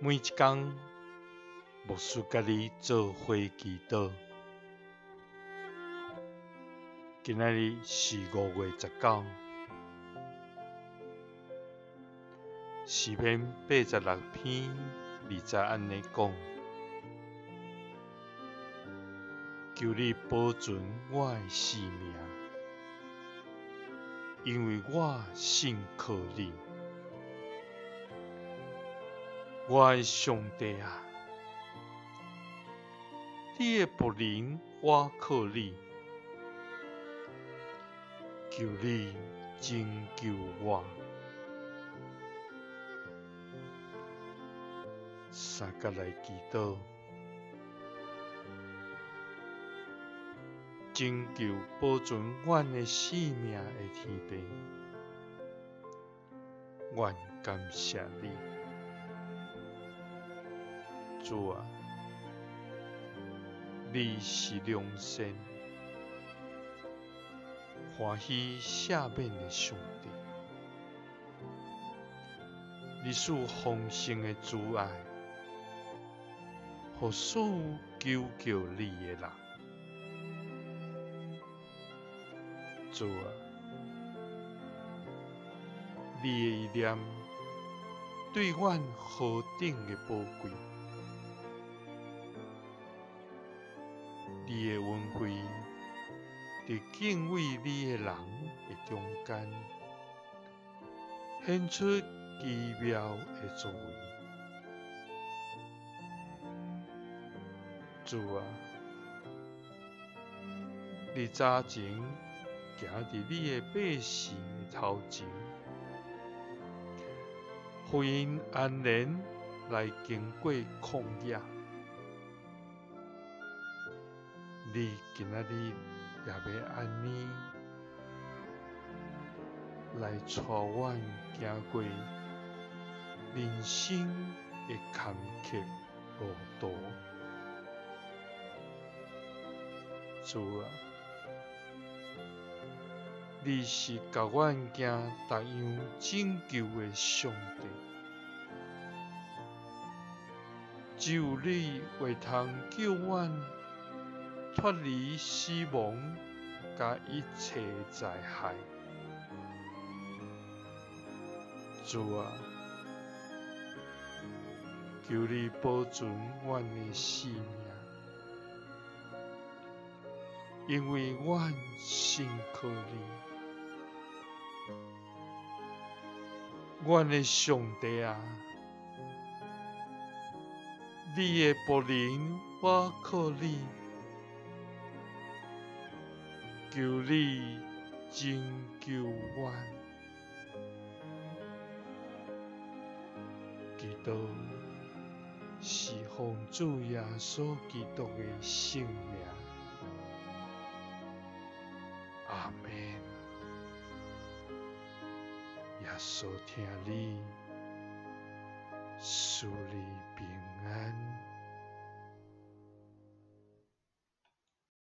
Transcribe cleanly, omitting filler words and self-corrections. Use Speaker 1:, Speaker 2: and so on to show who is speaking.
Speaker 1: 每一天，牧师甲你做伙祈祷。今仔日是5月19，诗篇86篇20安尼讲：求你保存我的性命，因为我信靠你。我的上帝啊，你的仆人我靠你，求你拯救我。三甲来祈祷，拯救保存阮的性命的天父，愿感谢你。主啊，你是良善、欢喜赦免的上帝，你赐丰盛的慈爱，予所有求救你的人。主啊，你的意念对阮何等的宝贵！你的恩惠，伫敬畏你的人的中间，显出奇妙的作为。主啊，你早前行伫你的百姓的头前，予因安然来经过旷野。你今仔日也要安尼来带阮行过人生的坎坷路途。主啊，你是甲阮行逐样拯救的上帝，只有你会通救阮脱离死亡甲一切灾害。主啊，求你保存阮的性命，因为阮信靠你。阮的上帝啊，你的仆人我靠你，求你拯救阮。祈祷是奉主耶稣基督的圣名。阿们。耶稣听你，赐你平安。